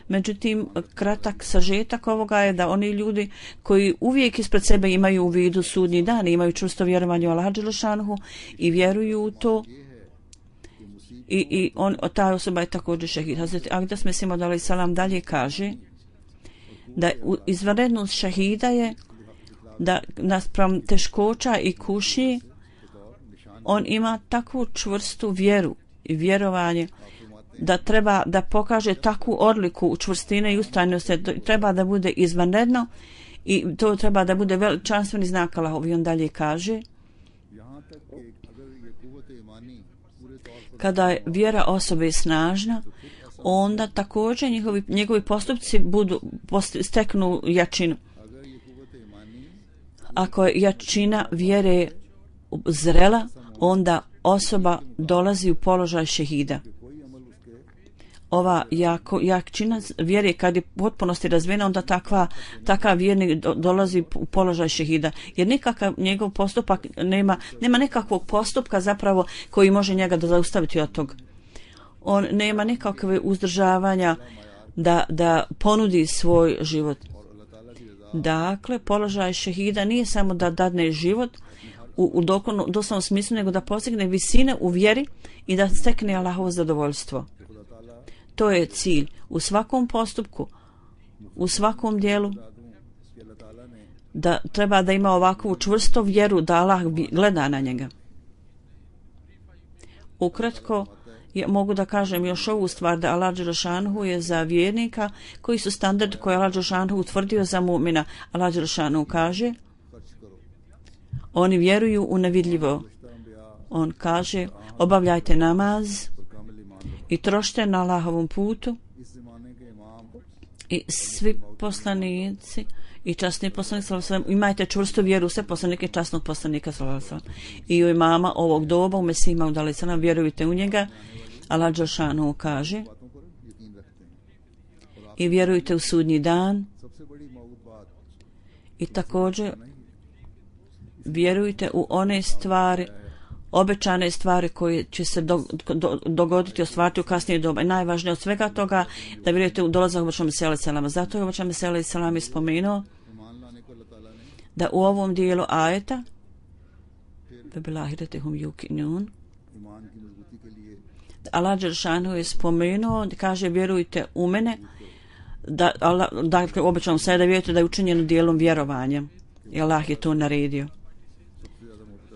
Međutim, kratak sažetak ovoga je da oni ljudi koji uvijek ispred sebe imaju u vidu sudnji dan, imaju čvrsto vjerovanje u Allaha dželešanu i vjeruju u to, i ta osoba je također šehid. Hazreti Agdas Mesih Maud alejhi salam dalje kaže da izvanrednost šehida je da naspram teškoća i kušnji on ima takvu čvrstu vjeru i vjerovanje da treba da pokaže takvu odliku u čvrstine i ustrajnosti, treba da bude izvanredno i to treba da bude veličanstveni znak Allahov. I on dalje kaže kada je vjera osobe snažna, onda također njegovi postupci steknu jačinu. Ako je jačina vjere zrela, onda osoba dolazi u položaj šehida. Ova jačina vjere kad je potpunosti razvijena, onda takav vjernik dolazi u položaj šehida. Jer nikakav njegov postupak nema nekakvog postupka zapravo koji može njega da zaustaviti od tog. On nema nikakve uzdržavanja da ponudi svoj život. Dakle, položaj šehida nije samo da dadne život u doslovnom smislu, nego da postigne visine u vjeri i da stekne Allahovo zadovoljstvo. To je cilj u svakom postupku, u svakom dijelu, da treba da ima ovakvu čvrsto vjeru da Allah gleda na njega. Ukratko, mogu da kažem još ovu stvar, da Allah dželešanu je za vjernika koji su standard koje Allah dželešanu utvrdio za mu'mina. Allah dželešanu kaže oni vjeruju u nevidljivo. On kaže obavljajte namaz i trošite na Allahovom putu, i svi poslanici i časni poslanik imajte čvrstu vjeru, sve poslanike časnog poslanika i u imama ovog doba, u Mesih Maud alejhi salam, vjerujte u njega. Allah dželešanu kaže i vjerujte u sudnji dan, i također vjerujte u one stvari, obećane stvari koje će se dogoditi, ostvariti u kasnije doba. I najvažnije od svega toga da vjerujete u dolazak obećanog Mesija alejhi selam. Zato je obećani Mesija alejhi selam spomenuo da u ovom dijelu ajeta Allah dželešanu je spomenuo, kaže vjerujte u mene, dakle obećanom se da vjerujete da je učinjeno dijelom vjerovanja, i Allah je to naredio.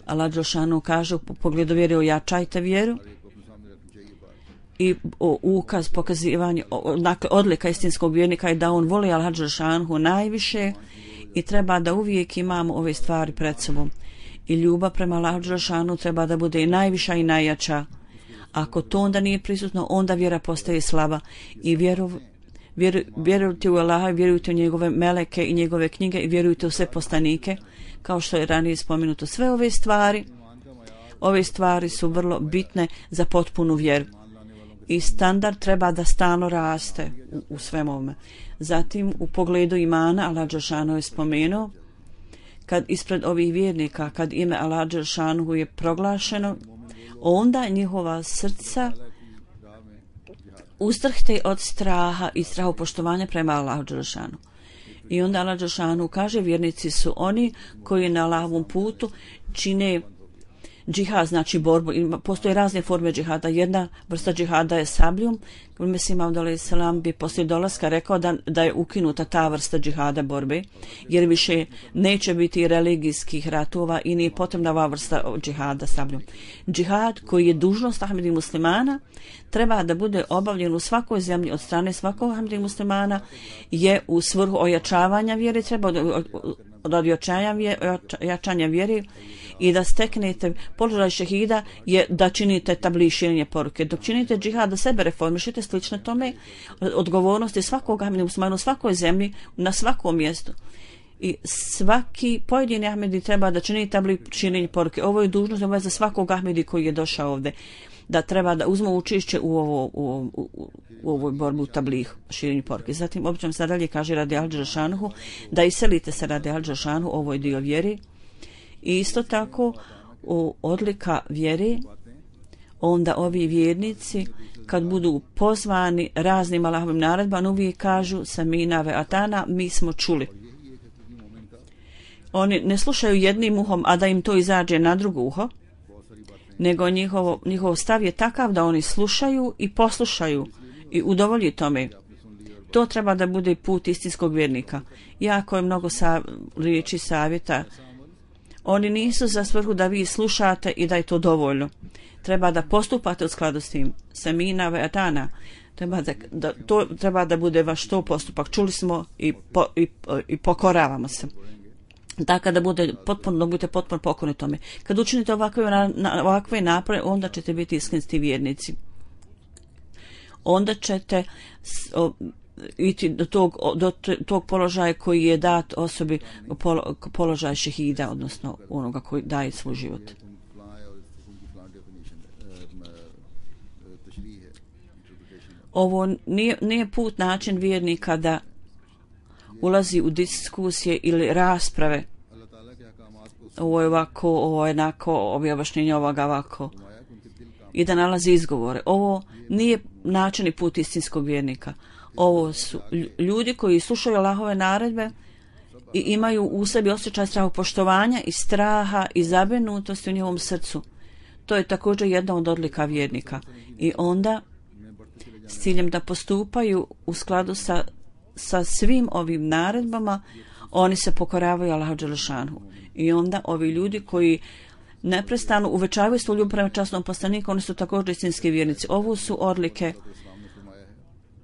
Allah dželešanu kaže u pogledu vjere ojačajte vjeru, i ukaz pokazivanje, dakle odlika istinskog vjernika je da on voli Allah dželešanu najviše i treba da uvijek imamo ove stvari pred sobom. I ljubav prema Allah dželešanu treba da bude i najviša i najjača. Ako to onda nije prisutno, onda vjera postaje slaba. I vjerujte u Allaha, vjerujte u njegove meleke i njegove knjige, i vjerujte u sve poslanike, kao što je ranije spomenuto. Sve ove stvari su vrlo bitne za potpunu vjeru. I standard treba da stalno raste u svem ovome. Zatim, u pogledu imana, Allah dželešanu je spomenuo, kad ispred ovih vjernika, kad ime Allah dželešanu je proglašeno, onda njihova srca ustrhte od straha i strahopoštovanja prema Allahu dželešanu. I onda Allah dželešanu kaže vjernici su oni koji na Allahovom putu čine džihad, znači borbu. Postoje razne forme džihada. Jedna vrsta džihada je sabljom. Mesih Maud alejhi salam bi poslije dolaska rekao da je ukinuta ta vrsta džihada borbe, jer više neće biti religijskih ratova i nije potrebna ova vrsta džihada sabljom. Džihad koji je dužnost Ahmedi muslimana treba da bude obavljen u svakoj zemlji od strane svakog Ahmedi muslimana, je u svrhu ojačavanja vjere, treba radi jačanja vjere i da steknete položaj šehida je da činite tabligh, širenje poruke. Dok činite džihad, da sebe reformišete, slično tome, odgovornost je svakog ahmedija muslimana u svakoj zemlji, na svakom mjestu. I svaki pojedini ahmedi treba da čini tabligh, širenje poruke. Ovo je dužnost za svakog ahmedi koji je došao ovdje, da treba da uzmu učešće u ovoj borbu tabligh, širenju poruke. Zatim obično se dalje kaže radi al-Đelešanuhu da iselite se radi al-Đelešanuhu, ovo je dio vjeri. I isto tako u odlika vjere, onda ovi vjernici kad budu pozvani raznim Allahovim naredbama uvijek kažu samina ve atana, mi smo čuli. Oni ne slušaju jednim uhom, a da im to izađe na drugo uho, nego njihov stav je takav da oni slušaju i poslušaju i udovolji tome. To treba da bude put istinskog vjernika. Jako je mnogo riječi savjeta. Oni nisu za svrhu da vi slušate i da je to dovoljno. Treba da postupate u skladu s tim. Samina ve atana. Treba da bude vaš to postupak. Čuli smo i pokoravamo se. Dakle, da budete potpuno pokorni tome. Kad učinite ovakve napore, onda ćete biti istinski vjernici. Onda ćete iti do tog položaja koji je dat osobi, položaj šehida, odnosno onoga koji daje svoj život. Ovo nije put, način vjernika da ulazi u diskusije ili rasprave. Ovo je ovako, ovo je onako, ovo je objašnjenje ovoga ovako. I da nalazi izgovore. Ovo nije način i put istinskog vjernika. Ovo su ljudi koji slušaju Allahove naredbe i imaju u sebi osjećaj strahopoštovanja i straha i zabrinutosti u njihovom srcu. To je također jedna od odlika vjernika. I onda s ciljem da postupaju u skladu sa svim ovim naredbama, oni se pokoravaju Allahu Đelešanuhu. I onda ovi ljudi koji neprestano uvećavaju svoju ljubav prema časnom poslaniku, oni su također istinski vjernici. Ovo su odlike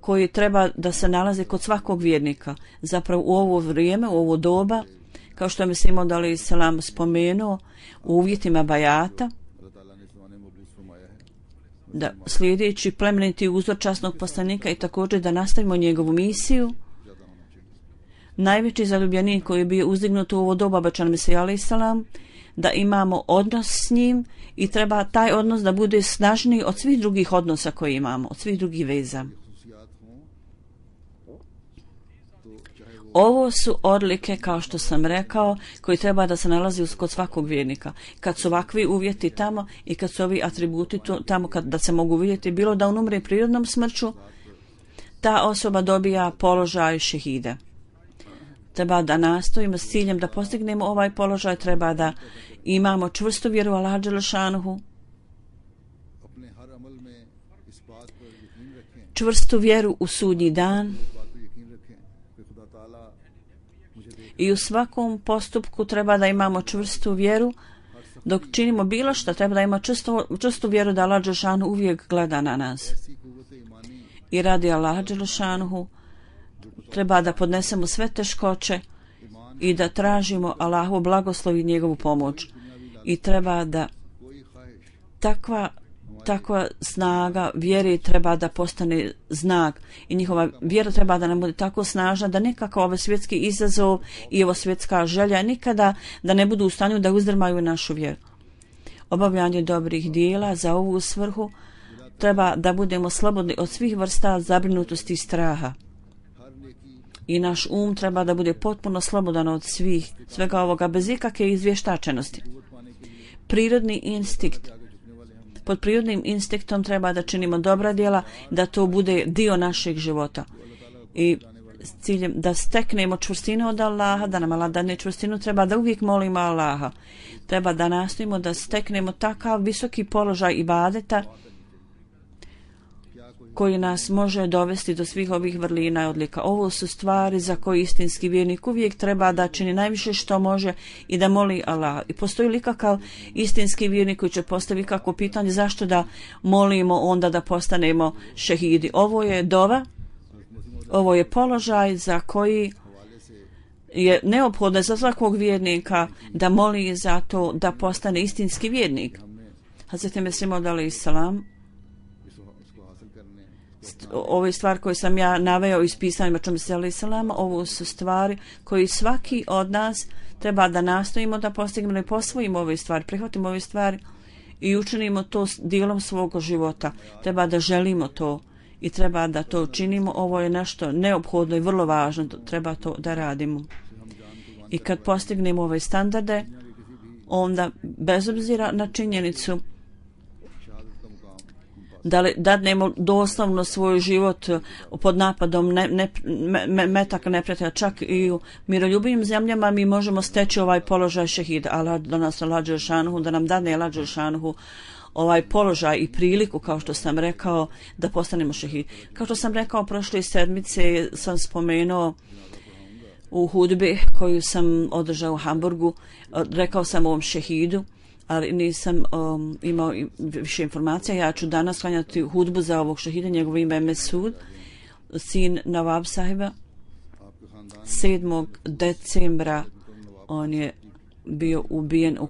koji treba da se nalaze kod svakog vjernika. Zapravo u ovo vrijeme, u ovo doba, kao što je Mesih Maud alejhi selam spomenuo, u uvjetima bajata, da slijedeći plemeniti uzor časnog poslanika i također da nastavimo njegovu misiju. Najveći zaljubljenik koji je bio uzdignut u ovo doba obećan Mesih alejhi selam, da imamo odnos s njim i treba taj odnos da bude snažniji od svih drugih odnosa koje imamo, od svih drugih veza. Ovo su odlike, kao što sam rekao, koji treba da se nalazi kod svakog vjernika. Kad su ovakvi uvjeti tamo i kad su ovi atributi tamo da se mogu vidjeti, bilo da on umre prirodnom smrću, ta osoba dobija položaj šehida. Treba da nastojimo s ciljem da postignemo ovaj položaj, treba da imamo čvrstu vjeru u Allaha Đelešanuhu, čvrstu vjeru u sudnji dan i u svakom postupku treba da imamo čvrstu vjeru. Dok činimo bilo što, treba da ima čvrstu vjeru da Allah Đelešanuhu uvijek gleda na nas. I radi Allaha Đelešanuhu treba da podnesemo sve teškoće i da tražimo Allahu blagoslov i njegovu pomoć. I treba da takva snaga vjere treba da postane znak i njihova vjera treba da nam bude tako snažna da nekako ovaj svjetski izazov i ova svjetska želja nikada da ne budu u stanju da uzdrmaju našu vjeru. Obavljanje dobrih dijela za ovu svrhu treba da budemo slobodni od svih vrsta zabrinutosti i straha. I naš treba da bude potpuno slobodan od svega ovoga bez ikakve izvještačenosti. Prirodni instinkt. Pod prirodnim instinktom treba da činimo dobra djela, da to bude dio našeg života. I s ciljem da steknemo čvrstinu od Allaha, da nam Allah dane čvrstinu, treba da uvijek molimo Allaha. Treba da nastojimo da steknemo takav visoki položaj ibadeta koji nas može dovesti do svih ovih vrlina i odlika. Ovo su stvari za koje istinski vjernik uvijek treba da čini najviše što može i da moli Allah. I postoji li kakav istinski vjernik koji će postaviti kako pitanje zašto da molimo onda da postanemo šehidi. Ovo je dova, ovo je položaj za koji je neophodno za svakog vjernika da moli za to da postane istinski vjernik. Hazreti Mesih Maud alejhi selam, ove stvari koje sam ja naveo iz pisanja Mesih alejhi selam, ovo su stvari koje svaki od nas treba da nastojimo da postignemo i posvojimo ove stvari, prihvatimo ove stvari i učinimo to dijelom svog života. Treba da želimo to i treba da to činimo. Ovo je nešto neophodno i vrlo važno, treba to da radimo. I kad postignemo ove standarde, onda bez obzira na činjenicu da li dadnemo doslovno svoj život pod napadom metaka neprijatelja, čak i u miroljubivim zemljama mi možemo steći ovaj položaj šehida. Allah da nas lađe šanuhu, da nam dadne lađe šanuhu ovaj položaj i priliku, kao što sam rekao, da postanemo šehid. Kao što sam rekao prošle sedmice, sam spomenuo u hudbi koju sam održao u Hamburgu, rekao sam o ovom šehidu, ali nisam imao više informacija. Ja ću danas klanjati hudbu za ovog šehida, njegovo ime je Mesud, sin Nawab sahiba. 7. decembra on je bio ubijen u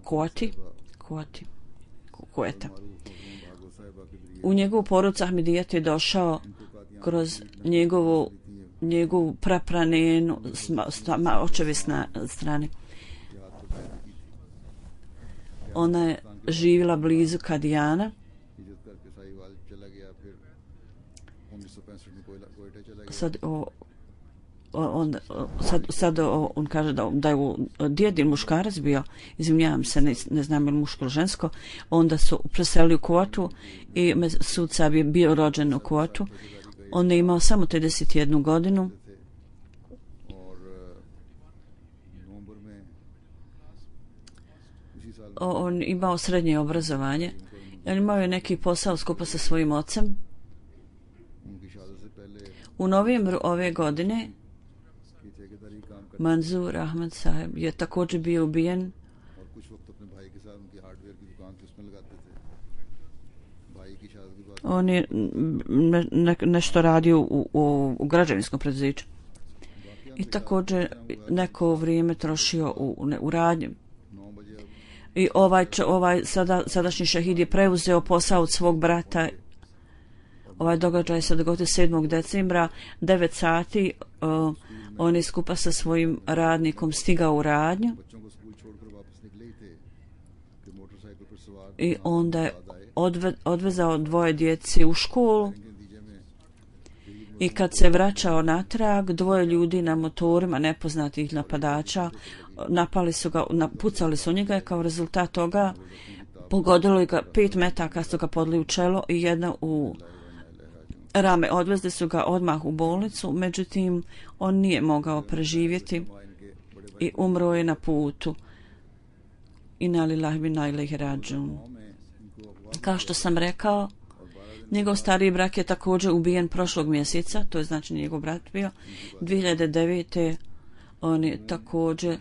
Kueta. U njegovu porodcu Ahmedijet je došao kroz njegovu prapranenu očeve strane. Ona je živjela blizu Kadijana. Sad on kaže da je djed ili muškarac bio, izvinjavam se, ne znam je li muško ili žensko, onda su preselili u Kuotu i Mesud Sahib je bio rođen u Kuotu. On je imao samo 31 godinu. On imao srednje obrazovanje. On imao je neki posao skupa sa svojim ocem. U novembru ove godine Manzur Ahmad Sahib je također bio ubijen. On je nešto radio u građevinskom preduzeću i također neko vrijeme trošio u radnju. I sadašnji šehid je preuzeo posao od svog brata. Ovaj događaj se dogodio 7. decembra, 9 sati. On je skupa sa svojim radnikom stigao u radnju i onda je odvezao dvoje djeci u školu. I kad se vraćao natrag, dvoje ljudi na motorima nepoznatih napadača napali su ga, pucali su njega i kao rezultat toga pogodilo ga 5 metaka, su ga podli u čelo i jedna u rame. Odvezli su ga odmah u bolnicu, međutim on nije mogao preživjeti i umro je na putu. Inna lillahi wa inna ilaihi rađiun. Kao što sam rekao, njegov stariji brat je također ubijen prošlog mjeseca, to je znači njegov brat bio. 2009. on je također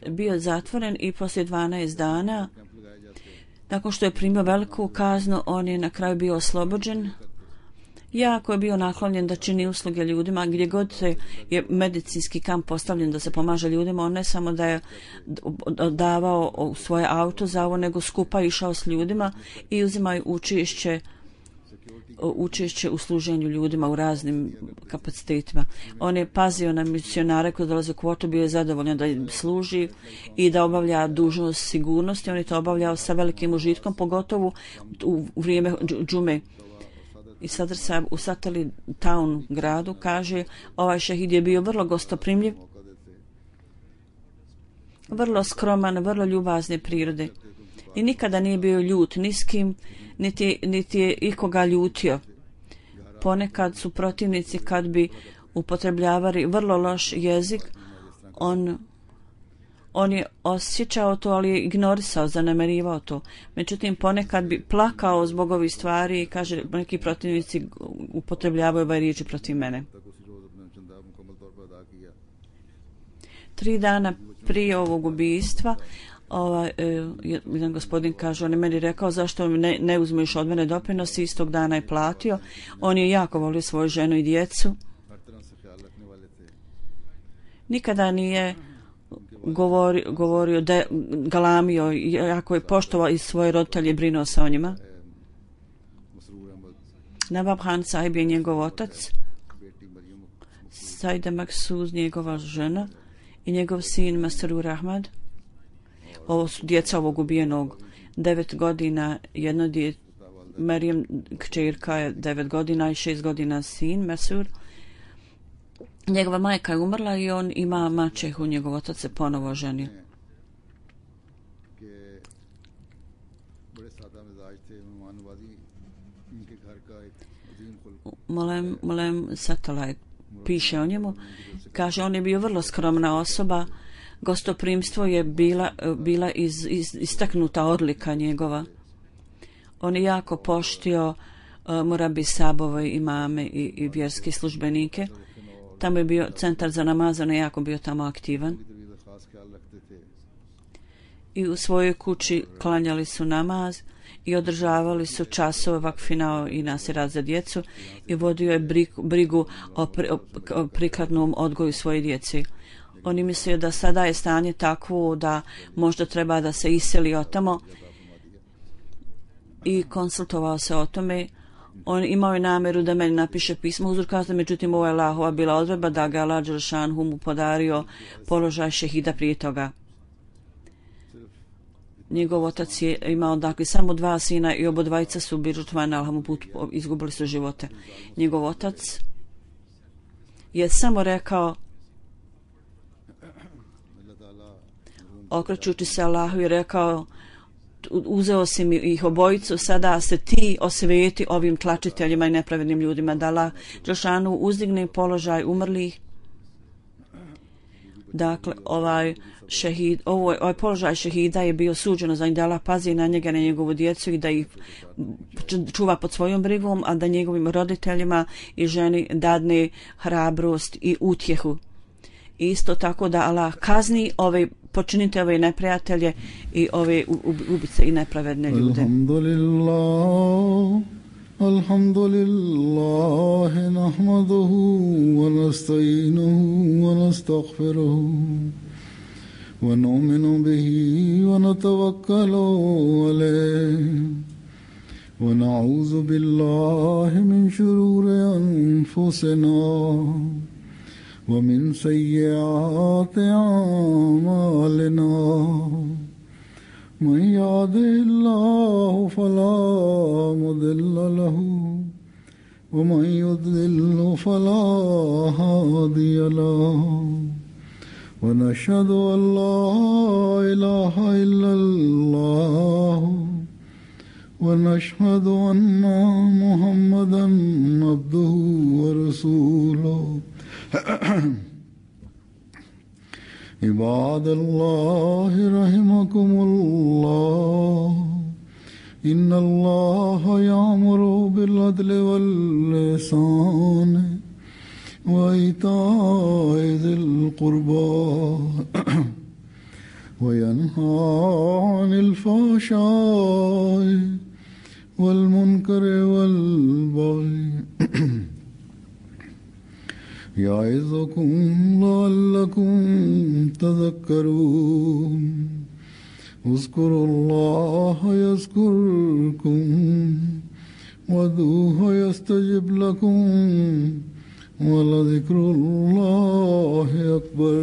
bio zatvoren i poslije 12 dana, nakon što je primio veliku kaznu, on je na kraju bio oslobođen. Jako je bio naklonjen da čini usluge ljudima, gdje god je medicinski kamp postavljen da se pomaže ljudima, on ne samo da je davao svoje auto za ovo, nego skupa išao s ljudima i uzimaju učešće u služenju ljudima u raznim kapacitetima. On je pazio na misionare koji dolaze u kvotu, bio je zadovoljan da im služi i da obavlja dužnost sigurnosti. On je to obavljao sa velikim užitkom, pogotovo u vrijeme džume. I Sadr Sahib u Satali Town gradu kaže, ovaj šehid je bio vrlo gostoprimljiv, vrlo skroman, vrlo ljubazne prirode i nikada nije bio ljut ni s kim, niti je ikoga ljutio. Ponekad su protivnici kad bi upotrebljavali vrlo loš jezik, on je osjećao to, ali je ignorisao, zanemarivao to. Međutim, ponekad bi plakao zbog ovih stvari i kaže, neki protivnici upotrebljavaju ove riječi protiv mene. 3 dana prije ovog ubijstva, jedan gospodin kaže, on je meni rekao zašto ne uzmeš od mene doprinos, istog dana je platio. On je jako volio svoju ženu i djecu. nikada nije govorio da je galamio, jako je poštovao i svoje roditelje, brinuo se o njima. Nawab Khan sahib je njegov otac, Saida Maksud njegova žena i njegov sin Masrur Ahmad. Ovo su djeca ovog ubijenog. 9 godina jedno djete, Marijem kćerka je 9 godina i 6 godina sin Masrur. Njegova majka je umrla i on ima maćehu, njegov otac se ponovo ženio. Mulem Satellite piše o njemu. Kaže, on je bio vrlo skromna osoba. Gostoprimstvo je bila istaknuta odlika njegova. On je jako poštio Murabi Sabove, imame i vjerske službenike. Tamo je bio centar za namaz, on je jako bio tamo aktivan. I u svojoj kući klanjali su namaz i održavali su časove vakfinao i nasirat za djecu i vodio je brigu o prikladnom odgoju svoje djeci. Oni mislio da sada je stanje takvo da možda treba da se iseli od tamo i konsultovao se o tome. On imao je namjeru da meni napiše pismo uzurkazno, međutim ovo je Allahova bila odredba da ga Allah Đelšanhu mu podario položaj šehida prije toga. Njegov otac je imao dakle samo 2 sina i obodvajica su bili žrtvovani na Allahovom putu, izgubili su živote. Njegov otac je samo rekao, okrećući se Allahu, i rekao, uzeo si mi ih obojicu, sada se ti osveti ovim tlačiteljima i nepravednim ljudima, da Allah Đelšanu uzdigne položaj umrlih. Dakle, ovaj položaj šehida je bio suđeno za njih, da Allah pazi na njega, na njegovu djecu i da ih čuva pod svojom brigom, a da njegovim roditeljima i ženi dadne hrabrost i utjehu. Isto tako da Allah kazni ove počinite ove neprijatelje i ove ubice i nepravedne ljude. Alhamdulillah, nahmaduhu wa nasta'inuhu wa nastaghfiruhu wa nu'minu bihi wa natawakkalu alayhi wa na'udhu billahi min shururi anfusina ومن سيئات أعمالنا من يهده الله فلا مضل له ومن يضلل فلا هادي له ونشهد أن لا إله إلا الله ونشهد أن محمدا عبده ورسوله عباد الله رحمكم الله إن الله يأمر بالعدل والإحسان وإيتاء ذي القربى وينهى عن الفحشاء والمنكر والبغي يعظكم لعلكم تذكرون اذكروا الله يذكركم وادعوه يستجب لكم ولذكر الله أكبر